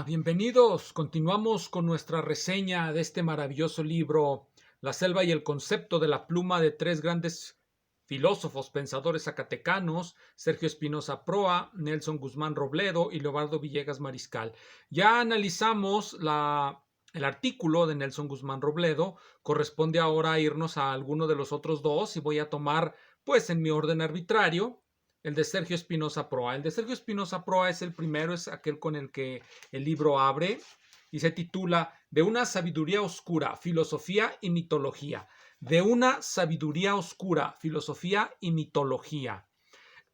Hola, bienvenidos. Continuamos con nuestra reseña de este maravilloso libro, La selva y el concepto de la pluma de tres grandes filósofos, pensadores zacatecanos, Sergio Espinosa Proa, Nelson Guzmán Robledo y Leobardo Villegas Mariscal. Ya analizamos el artículo de Nelson Guzmán Robledo, corresponde ahora irnos a alguno de los otros dos y voy a tomar, pues en mi orden arbitrario, el de Sergio Espinosa Proa. El de Sergio Espinosa Proa es el primero, es aquel con el que el libro abre y se titula De una sabiduría oscura, filosofía y mitología. De una sabiduría oscura, filosofía y mitología.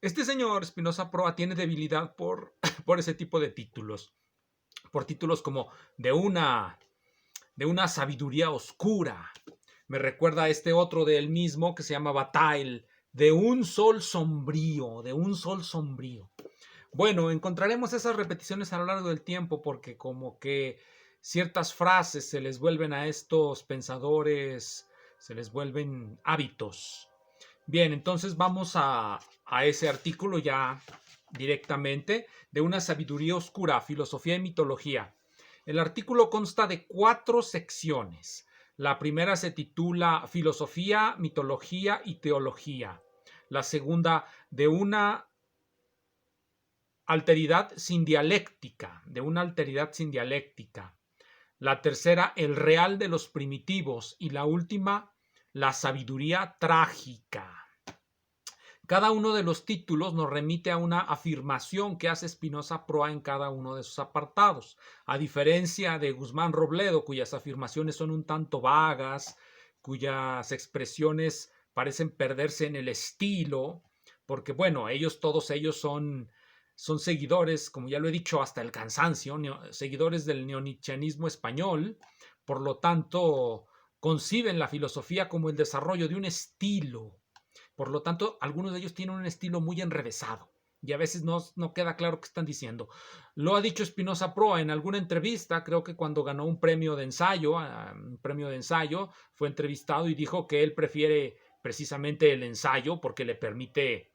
Este señor Espinosa Proa tiene debilidad por ese tipo de títulos. Por títulos como de una sabiduría oscura. Me recuerda a este otro de él mismo que se llama Bataille, de un sol sombrío, de un sol sombrío. Bueno, encontraremos esas repeticiones a lo largo del tiempo porque como que ciertas frases se les vuelven a estos pensadores, se les vuelven hábitos. Bien, entonces vamos a ese artículo ya directamente de una sabiduría oscura, filosofía y mitología. El artículo consta de 4 secciones. La primera se titula Filosofía, Mitología y Teología. La segunda, de una alteridad sin dialéctica, de una alteridad sin dialéctica. La tercera, el real de los primitivos. Y la última, la sabiduría trágica. Cada uno de los títulos nos remite a una afirmación que hace Espinosa Proa en cada uno de sus apartados. A diferencia de Guzmán Robledo, cuyas afirmaciones son un tanto vagas, cuyas expresiones parecen perderse en el estilo, porque bueno, todos ellos son seguidores, como ya lo he dicho, hasta el cansancio, seguidores del neonichianismo español, por lo tanto, conciben la filosofía como el desarrollo de un estilo. Por lo tanto, algunos de ellos tienen un estilo muy enrevesado y a veces no queda claro qué están diciendo. Lo ha dicho Espinosa Proa en alguna entrevista, creo que cuando ganó un premio de ensayo, fue entrevistado y dijo que él prefiere precisamente el ensayo porque le permite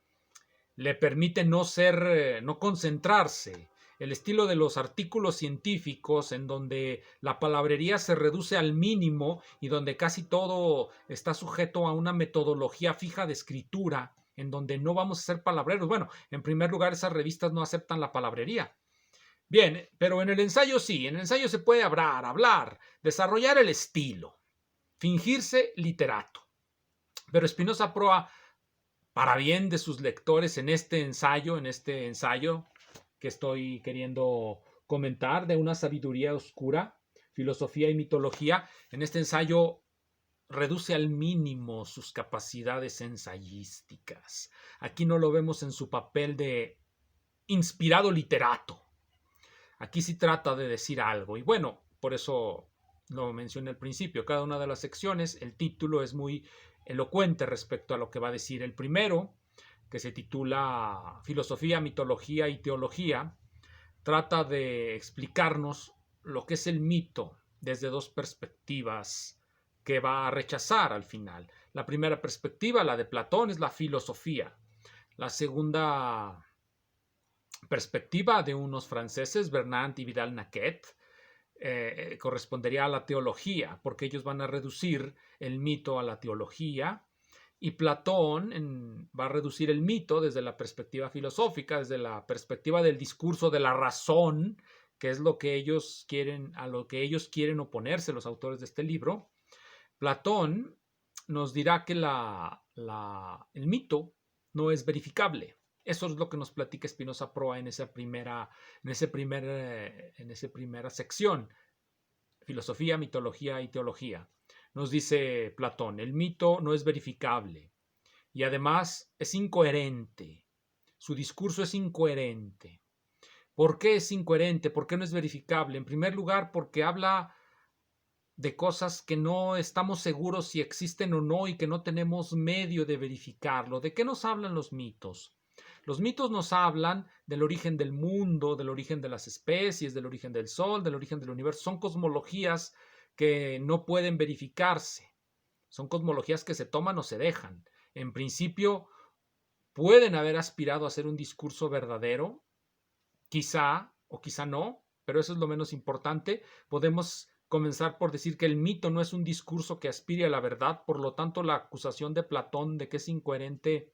no concentrarse. El estilo de los artículos científicos en donde la palabrería se reduce al mínimo y donde casi todo está sujeto a una metodología fija de escritura, en donde no vamos a ser palabreros. Bueno, en primer lugar, esas revistas no aceptan la palabrería. Bien, pero en el ensayo sí, en el ensayo se puede hablar, desarrollar el estilo, fingirse literato. Pero Espinosa Proa, para bien de sus lectores en este ensayo que estoy queriendo comentar, de una sabiduría oscura, filosofía y mitología, en este ensayo reduce al mínimo sus capacidades ensayísticas. Aquí no lo vemos en su papel de inspirado literato. Aquí sí trata de decir algo. Y bueno, por eso lo mencioné al principio. Cada una de las secciones, el título es muy elocuente respecto a lo que va a decir. El primero, que se titula Filosofía, Mitología y Teología, trata de explicarnos lo que es el mito desde dos perspectivas que va a rechazar al final. La primera perspectiva, la de Platón, es la filosofía. La segunda perspectiva de unos franceses, Bernard y Vidal-Naquet, correspondería a la teología, porque ellos van a reducir el mito a la teología, y Platón va a reducir el mito desde la perspectiva filosófica, desde la perspectiva del discurso de la razón, que es lo que ellos quieren, a lo que ellos quieren oponerse, los autores de este libro. Platón nos dirá que el mito no es verificable. Eso es lo que nos platica Espinosa Proa en esa primera sección, filosofía, mitología y teología. Nos dice Platón, el mito no es verificable y además es incoherente. Su discurso es incoherente. ¿Por qué es incoherente? ¿Por qué no es verificable? En primer lugar, porque habla de cosas que no estamos seguros si existen o no y que no tenemos medio de verificarlo. ¿De qué nos hablan los mitos? Los mitos nos hablan del origen del mundo, del origen de las especies, del origen del sol, del origen del universo. Son cosmologías que no pueden verificarse. Son cosmologías que se toman o se dejan. En principio, pueden haber aspirado a ser un discurso verdadero, quizá o quizá no, pero eso es lo menos importante. Podemos comenzar por decir que el mito no es un discurso que aspire a la verdad, por lo tanto la acusación de Platón de que es incoherente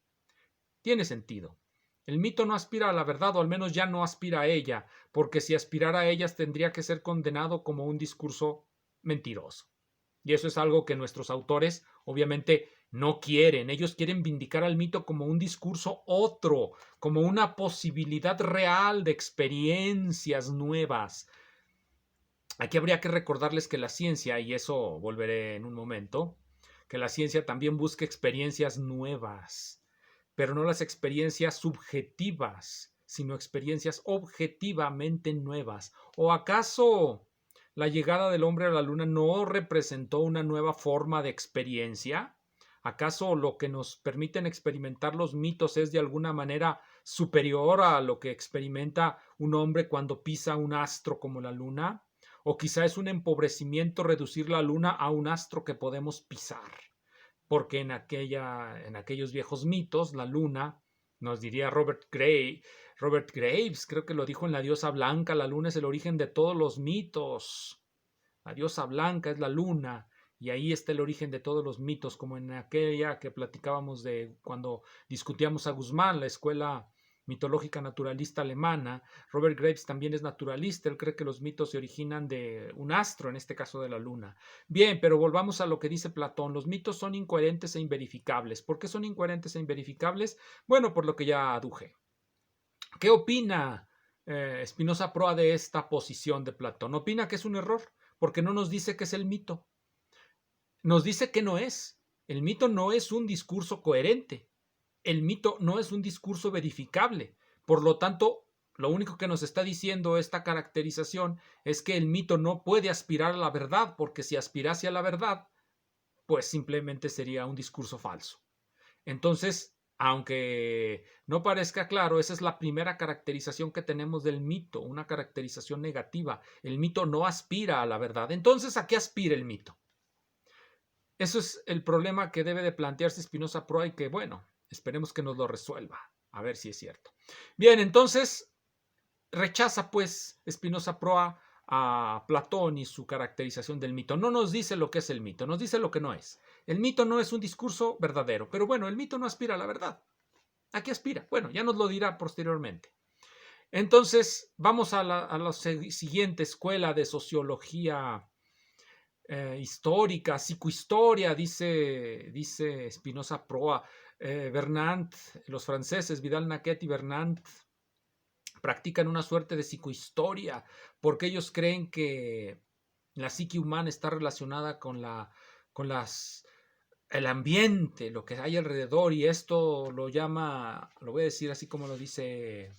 tiene sentido. El mito no aspira a la verdad, o al menos ya no aspira a ella, porque si aspirara a ellas tendría que ser condenado como un discurso mentiroso. Y eso es algo que nuestros autores obviamente no quieren. Ellos quieren vindicar al mito como un discurso otro, como una posibilidad real de experiencias nuevas. Aquí habría que recordarles que la ciencia, y eso volveré en un momento, que la ciencia también busca experiencias nuevas, pero no las experiencias subjetivas, sino experiencias objetivamente nuevas. ¿O acaso la llegada del hombre a la luna no representó una nueva forma de experiencia? ¿Acaso lo que nos permiten experimentar los mitos es de alguna manera superior a lo que experimenta un hombre cuando pisa un astro como la luna? ¿O quizá es un empobrecimiento reducir la luna a un astro que podemos pisar? Porque en aquellos viejos mitos, la luna, nos diría Robert Graves, creo que lo dijo en La diosa blanca, la luna es el origen de todos los mitos. La diosa blanca es la luna, y ahí está el origen de todos los mitos, como en aquella que platicábamos de cuando discutíamos a Guzmán, la escuela mitológica naturalista alemana. Robert Graves también es naturalista, él cree que los mitos se originan de un astro, en este caso de la luna. Bien, pero volvamos a lo que dice Platón, los mitos son incoherentes e inverificables. ¿Por qué son incoherentes e inverificables? Bueno, por lo que ya aduje. ¿Qué opina Spinoza Proa de esta posición de Platón? Opina que es un error, porque no nos dice que es el mito. Nos dice que no es. El mito no es un discurso coherente. El mito no es un discurso verificable. Por lo tanto, lo único que nos está diciendo esta caracterización es que el mito no puede aspirar a la verdad, porque si aspirase a la verdad, pues simplemente sería un discurso falso. Entonces, aunque no parezca claro, esa es la primera caracterización que tenemos del mito, una caracterización negativa. El mito no aspira a la verdad. Entonces, ¿a qué aspira el mito? Eso es el problema que debe de plantearse Spinoza Proa y que, bueno, esperemos que nos lo resuelva. A ver si es cierto. Bien, entonces rechaza pues Spinoza Proa a Platón y su caracterización del mito. No nos dice lo que es el mito, nos dice lo que no es. El mito no es un discurso verdadero, pero bueno, el mito no aspira a la verdad. ¿A qué aspira? Bueno, ya nos lo dirá posteriormente. Entonces, vamos a la siguiente escuela de sociología histórica, psicohistoria, dice Spinoza Proa. Bernard, los franceses, Vidal-Naquet y Bernard, practican una suerte de psicohistoria porque ellos creen que la psique humana está relacionada con el ambiente, lo que hay alrededor, y esto lo llama, lo voy a decir así como lo dice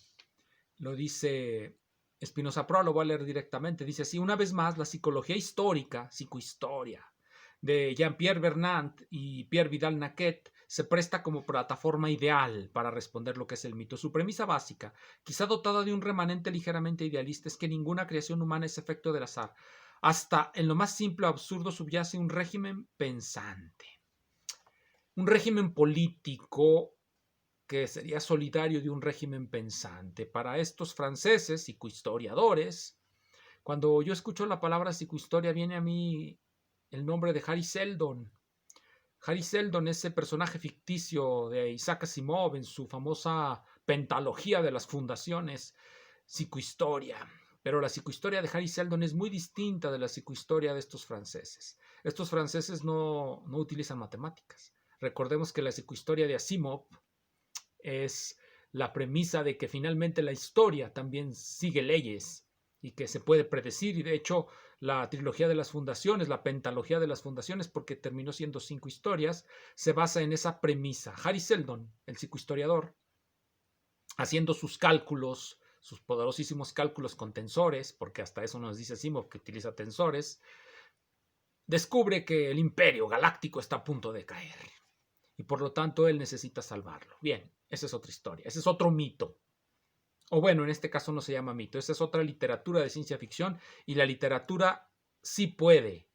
Spinoza Proa, lo voy a leer directamente. Dice así: una vez más, la psicología histórica, psicohistoria, de Jean-Pierre Bernard y Pierre Vidal-Naquet se presta como plataforma ideal para responder lo que es el mito. Su premisa básica, quizá dotada de un remanente ligeramente idealista, es que ninguna creación humana es efecto del azar. Hasta en lo más simple o absurdo subyace un régimen pensante, un régimen político que sería solidario de un régimen pensante. Para estos franceses, psicohistoriadores, cuando yo escucho la palabra psicohistoria viene a mí el nombre de Harry Seldon. Harry Seldon, ese personaje ficticio de Isaac Asimov en su famosa pentalogía de las fundaciones, psicohistoria. Pero la psicohistoria de Harry Seldon es muy distinta de la psicohistoria de estos franceses. Estos franceses no utilizan matemáticas. Recordemos que la psicohistoria de Asimov es la premisa de que finalmente la historia también sigue leyes y que se puede predecir, y de hecho la trilogía de las fundaciones, la pentalogía de las fundaciones, porque terminó siendo 5 historias, se basa en esa premisa. Harry Seldon, el psicohistoriador, haciendo sus cálculos, sus poderosísimos cálculos con tensores, porque hasta eso nos dice Asimov que utiliza tensores, descubre que el imperio galáctico está a punto de caer y por lo tanto él necesita salvarlo. Bien, esa es otra historia, ese es otro mito. O bueno, en este caso no se llama mito, esa es otra literatura de ciencia ficción, y la literatura sí puede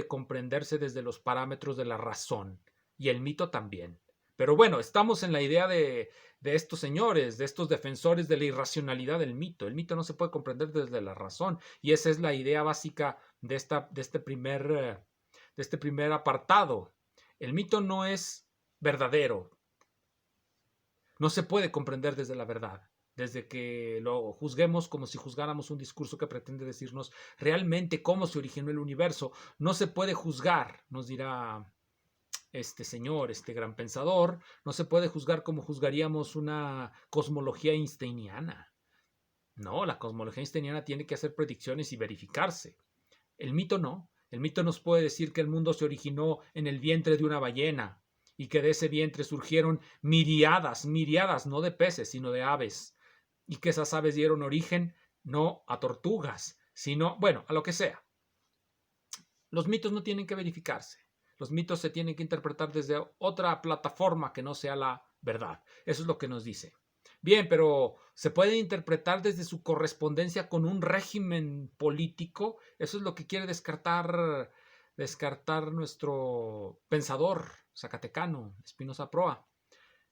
comprenderse desde los parámetros de la razón, y el mito también. Pero bueno, estamos en la idea de de estos señores, de estos defensores de la irracionalidad del mito. El mito no se puede comprender desde la razón, y esa es la idea básica de este primer apartado. El mito no es verdadero, no se puede comprender desde la verdad, desde que lo juzguemos como si juzgáramos un discurso que pretende decirnos realmente cómo se originó el universo. No se puede juzgar, nos dirá este señor, este gran pensador, no se puede juzgar como juzgaríamos una cosmología einsteiniana. No, la cosmología einsteiniana tiene que hacer predicciones y verificarse. El mito no. El mito nos puede decir que el mundo se originó en el vientre de una ballena y que de ese vientre surgieron miriadas, no de peces, sino de aves, y que esas aves dieron origen no a tortugas, sino, bueno, a lo que sea. Los mitos no tienen que verificarse. Los mitos se tienen que interpretar desde otra plataforma que no sea la verdad. Eso es lo que nos dice. Bien, pero ¿se puede interpretar desde su correspondencia con un régimen político? Eso es lo que quiere descartar nuestro pensador zacatecano, Spinoza Proa.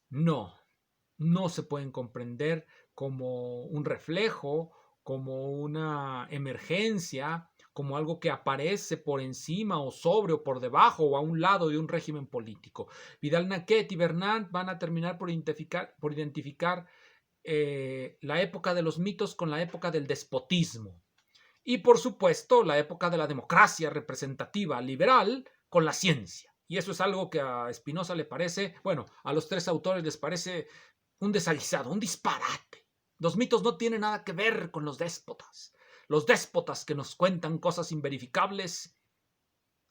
No, no se pueden comprender como un reflejo, como una emergencia, como algo que aparece por encima o sobre o por debajo o a un lado de un régimen político. Vidal-Naquet y Bernard van a terminar por identificar la época de los mitos con la época del despotismo. Y por supuesto, la época de la democracia representativa liberal con la ciencia. Y eso es algo que a Spinoza le parece, bueno, a los tres autores les parece un desaguisado, un disparate. Los mitos no tienen nada que ver con los déspotas. Los déspotas que nos cuentan cosas inverificables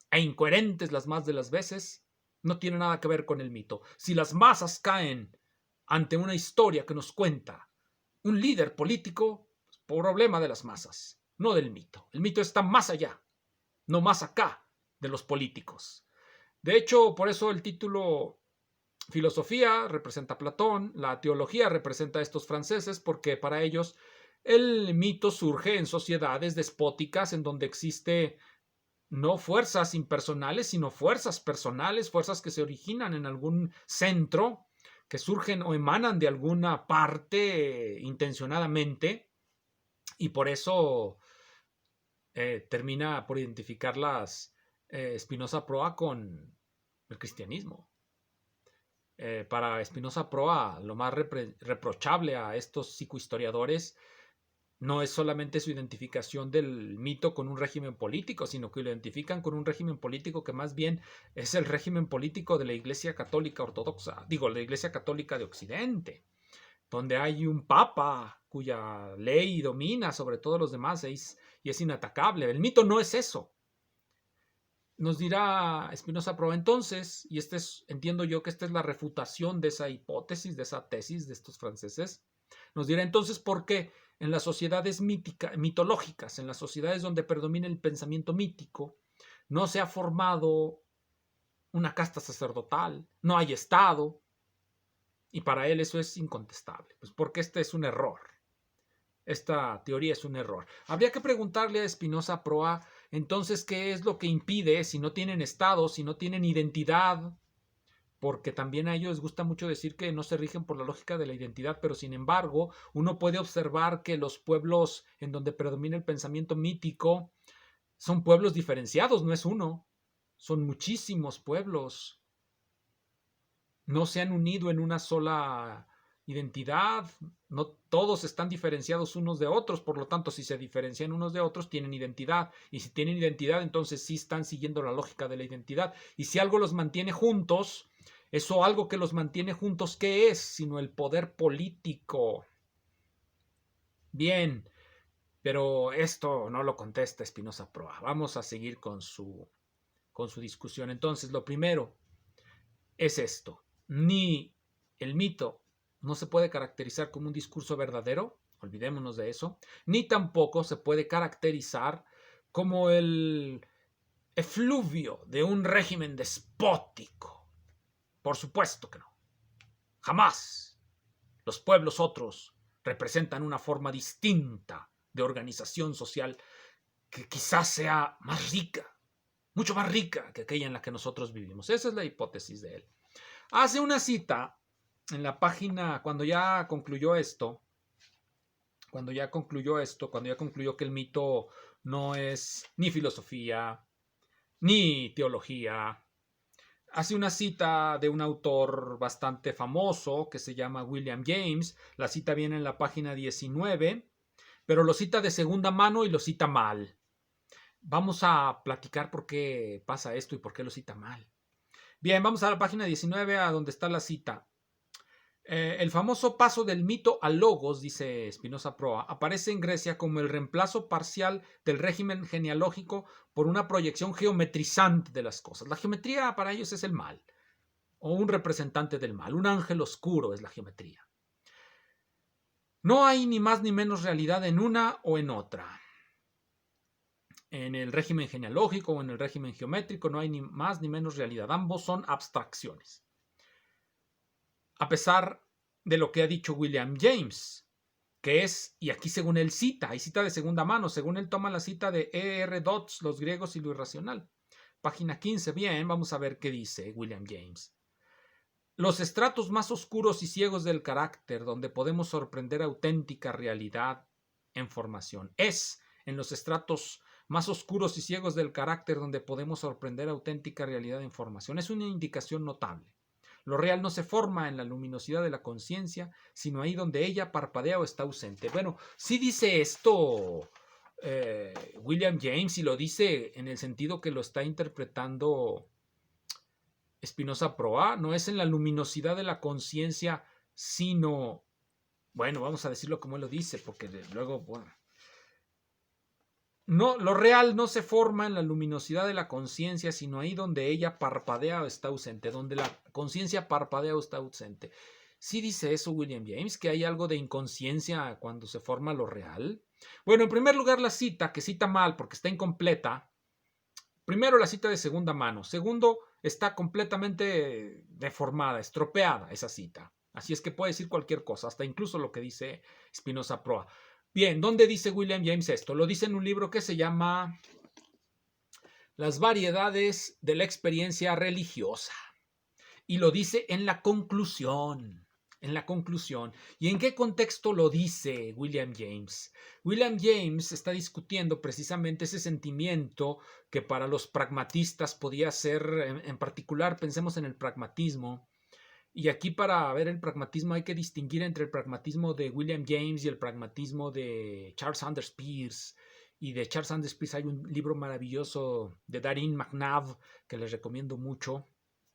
e incoherentes las más de las veces, no tienen nada que ver con el mito. Si las masas caen ante una historia que nos cuenta un líder político, problema de las masas, no del mito. El mito está más allá, no más acá de los políticos. De hecho, por eso el título filosofía representa a Platón, la teología representa a estos franceses, porque para ellos el mito surge en sociedades despóticas en donde existe no fuerzas impersonales, sino fuerzas personales, fuerzas que se originan en algún centro, que surgen o emanan de alguna parte intencionadamente, y por eso termina por identificarlas Spinoza Proa con el cristianismo. Para Spinoza Proa, lo más reprochable a estos psicohistoriadores no es solamente su identificación del mito con un régimen político, sino que lo identifican con un régimen político que más bien es el régimen político de la Iglesia Católica Ortodoxa, la Iglesia Católica de Occidente, donde hay un papa cuya ley domina sobre todos los demás y es inatacable. El mito no es eso. Nos dirá Spinoza Proa entonces, y entiendo yo que esta es la refutación de esa hipótesis, de esa tesis de estos franceses, nos dirá entonces por qué en las sociedades mitológicas, en las sociedades donde predomina el pensamiento mítico, no se ha formado una casta sacerdotal, no hay Estado, y para él eso es incontestable, pues porque este es un error. Esta teoría es un error. Habría que preguntarle a Spinoza Proa, entonces, ¿qué es lo que impide si no tienen Estado, si no tienen identidad? Porque también a ellos les gusta mucho decir que no se rigen por la lógica de la identidad, pero sin embargo, uno puede observar que los pueblos en donde predomina el pensamiento mítico son pueblos diferenciados, no es uno, son muchísimos pueblos. No se han unido en una sola identidad, no todos están diferenciados unos de otros, por lo tanto, si se diferencian unos de otros, tienen identidad, y si tienen identidad, entonces sí están siguiendo la lógica de la identidad, y si algo los mantiene juntos, eso algo que los mantiene juntos, ¿qué es? Sino el poder político. Bien, pero esto no lo contesta Spinoza Proa. Vamos a seguir con su discusión. Entonces, lo primero es esto. Ni el mito no se puede caracterizar como un discurso verdadero, olvidémonos de eso, ni tampoco se puede caracterizar como el efluvio de un régimen despótico. Por supuesto que no. Jamás. Los pueblos otros representan una forma distinta de organización social que quizás sea más rica, mucho más rica que aquella en la que nosotros vivimos. Esa es la hipótesis de él. Hace una cita en la página, cuando ya concluyó que el mito no es ni filosofía, ni teología, hace una cita de un autor bastante famoso que se llama William James. La cita viene en la página 19, pero lo cita de segunda mano y lo cita mal. Vamos a platicar por qué pasa esto y por qué lo cita mal. Bien, vamos a la página 19, a donde está la cita. El famoso paso del mito al logos, dice Spinoza Proa, aparece en Grecia como el reemplazo parcial del régimen genealógico por una proyección geometrizante de las cosas. La geometría para ellos es el mal, o un representante del mal, un ángel oscuro es la geometría. No hay ni más ni menos realidad en una o en otra. En el régimen genealógico o en el régimen geométrico no hay ni más ni menos realidad. Ambos son abstracciones. A pesar de lo que ha dicho William James, que es, y aquí según él cita, hay cita de segunda mano, según él toma la cita de E.R. Dodds, Los griegos y lo irracional. Página 15, bien, vamos a ver qué dice William James. Los estratos más oscuros y ciegos del carácter, donde podemos sorprender auténtica realidad en formación. Es en los estratos más oscuros y ciegos del carácter donde podemos sorprender auténtica realidad en formación. Es una indicación notable. Lo real no se forma en la luminosidad de la conciencia, sino ahí donde ella parpadea o está ausente. Bueno, sí dice esto William James, y lo dice en el sentido que lo está interpretando Spinoza Proa. No es en la luminosidad de la conciencia, sino, bueno, vamos a decirlo como él lo dice, porque luego, bueno, no, lo real no se forma en la luminosidad de la conciencia, sino ahí donde ella parpadea o está ausente, donde la conciencia parpadea o está ausente. ¿Sí dice eso William James, que hay algo de inconsciencia cuando se forma lo real? Bueno, en primer lugar la cita, que cita mal porque está incompleta. Primero la cita de segunda mano. Segundo, está completamente deformada, estropeada esa cita. Así es que puede decir cualquier cosa, hasta incluso lo que dice Spinoza Proa. Bien, ¿dónde dice William James esto? Lo dice en un libro que se llama Las variedades de la experiencia religiosa. Y lo dice en la conclusión. En la conclusión. ¿Y en qué contexto lo dice William James? William James está discutiendo precisamente ese sentimiento que para los pragmatistas podía ser, en particular, pensemos en el pragmatismo. Y aquí para ver el pragmatismo hay que distinguir entre el pragmatismo de William James y el pragmatismo de Charles Sanders Peirce. Y de Charles Sanders Peirce hay un libro maravilloso de Darin McNabb que les recomiendo mucho,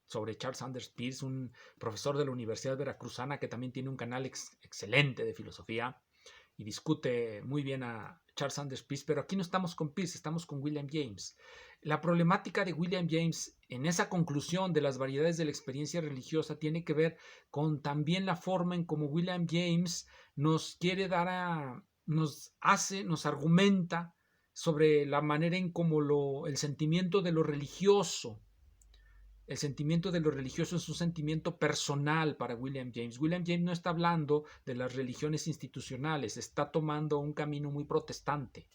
sobre Charles Sanders Peirce, un profesor de la Universidad Veracruzana que también tiene un canal excelente de filosofía y discute muy bien a Charles Sanders Peirce, pero aquí no estamos con Peirce, estamos con William James. La problemática de William James en esa conclusión de las variedades de la experiencia religiosa tiene que ver con también la forma en cómo William James nos quiere nos argumenta sobre la manera en cómo el sentimiento de lo religioso. El sentimiento de lo religioso es un sentimiento personal para William James. William James no está hablando de las religiones institucionales, está tomando un camino muy protestante.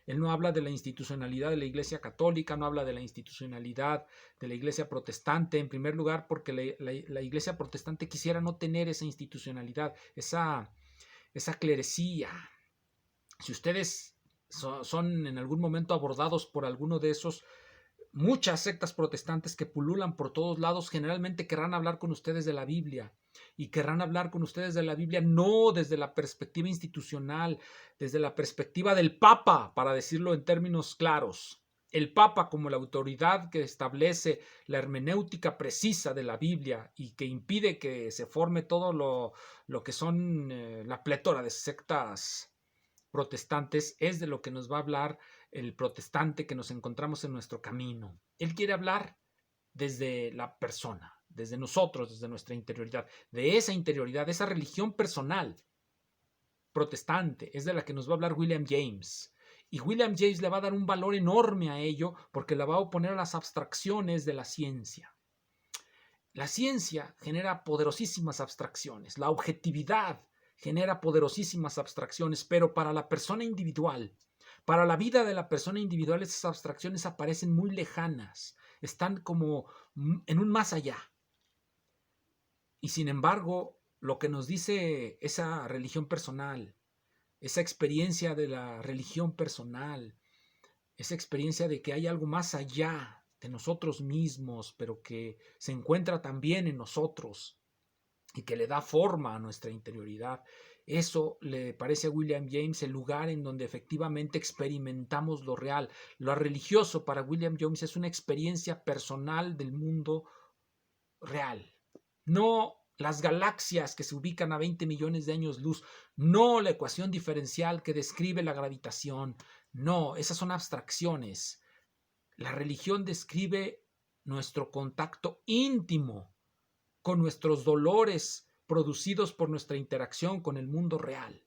Él no habla de la institucionalidad de la Iglesia Católica, no habla de la institucionalidad de la Iglesia Protestante, en primer lugar porque la Iglesia Protestante quisiera no tener esa institucionalidad, esa clerecía. Si ustedes son en algún momento abordados por alguno de esos, muchas sectas protestantes que pululan por todos lados, generalmente querrán hablar con ustedes de la Biblia, y querrán hablar con ustedes de la Biblia no desde la perspectiva institucional, desde la perspectiva del Papa, para decirlo en términos claros. El Papa como la autoridad que establece la hermenéutica precisa de la Biblia y que impide que se forme todo lo que son la plétora de sectas protestantes, es de lo que nos va a hablar el protestante que nos encontramos en nuestro camino. Él quiere hablar desde la persona, desde nosotros, desde nuestra interioridad, de esa religión personal protestante, es de la que nos va a hablar William James. Y William James le va a dar un valor enorme a ello porque la va a oponer a las abstracciones de la ciencia. La ciencia genera poderosísimas abstracciones, la objetividad genera poderosísimas abstracciones, pero para la persona individual, para la vida de la persona individual, esas abstracciones aparecen muy lejanas, están como en un más allá. Y sin embargo, lo que nos dice esa religión personal, esa experiencia de la religión personal, esa experiencia de que hay algo más allá de nosotros mismos, pero que se encuentra también en nosotros y que le da forma a nuestra interioridad. Eso le parece a William James el lugar en donde efectivamente experimentamos lo real. Lo religioso para William James es una experiencia personal del mundo real. No las galaxias que se ubican a 20 millones de años luz, no la ecuación diferencial que describe la gravitación, no, esas son abstracciones. La religión describe nuestro contacto íntimo con nuestros dolores producidos por nuestra interacción con el mundo real.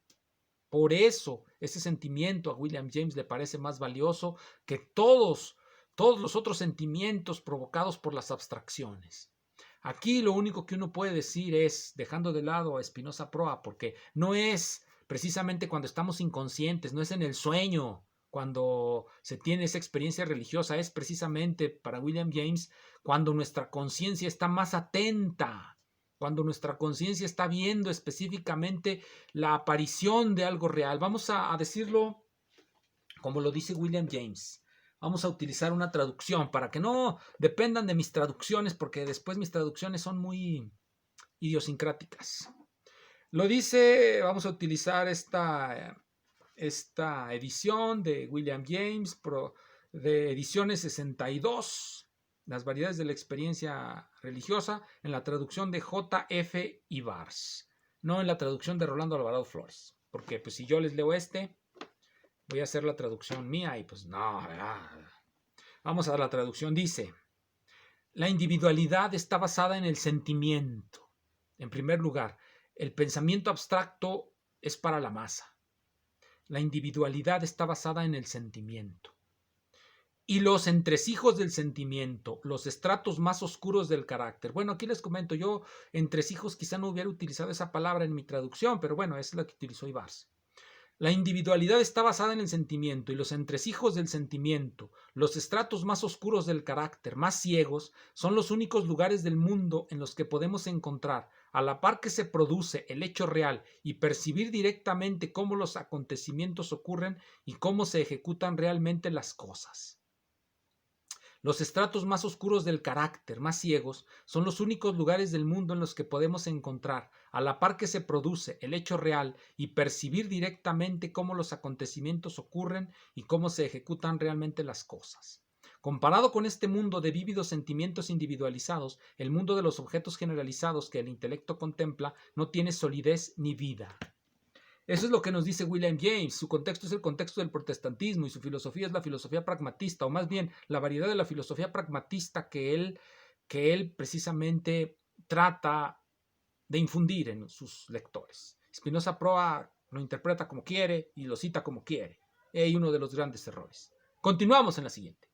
Por eso ese sentimiento a William James le parece más valioso que todos los otros sentimientos provocados por las abstracciones. Aquí lo único que uno puede decir es, dejando de lado a Spinoza Proa, porque no es precisamente cuando estamos inconscientes, no es en el sueño cuando se tiene esa experiencia religiosa, es precisamente para William James cuando nuestra conciencia está más atenta, cuando nuestra conciencia está viendo específicamente la aparición de algo real. Vamos a decirlo como lo dice William James. Vamos a utilizar una traducción para que no dependan de mis traducciones, porque después mis traducciones son muy idiosincráticas. Lo dice, vamos a utilizar esta edición de William James, de ediciones 62, las variedades de la experiencia religiosa, en la traducción de J.F. Ibars, no en la traducción de Rolando Alvarado Flores, porque pues si yo les leo voy a hacer la traducción mía y pues no, ¿verdad? Vamos a dar la traducción. Dice, la individualidad está basada en el sentimiento. En primer lugar, el pensamiento abstracto es para la masa. La individualidad está basada en el sentimiento. Y los entresijos del sentimiento, los estratos más oscuros del carácter. Bueno, aquí les comento, yo entresijos quizá no hubiera utilizado esa palabra en mi traducción, pero bueno, es la que utilizó Ibars. La individualidad está basada en el sentimiento y los entresijos del sentimiento, los estratos más oscuros del carácter, más ciegos, son los únicos lugares del mundo en los que podemos encontrar, a la par que se produce el hecho real y percibir directamente cómo los acontecimientos ocurren y cómo se ejecutan realmente las cosas. Los estratos más oscuros del carácter, más ciegos, son los únicos lugares del mundo en los que podemos encontrar, a la par que se produce el hecho real y percibir directamente cómo los acontecimientos ocurren y cómo se ejecutan realmente las cosas. Comparado con este mundo de vívidos sentimientos individualizados, el mundo de los objetos generalizados que el intelecto contempla no tiene solidez ni vida. Eso es lo que nos dice William James. Su contexto es el contexto del protestantismo y su filosofía es la filosofía pragmatista, o más bien la variedad de la filosofía pragmatista que él precisamente trata de infundir en sus lectores. Spinoza Proa lo interpreta como quiere y lo cita como quiere. Hay uno de los grandes errores. Continuamos en la siguiente.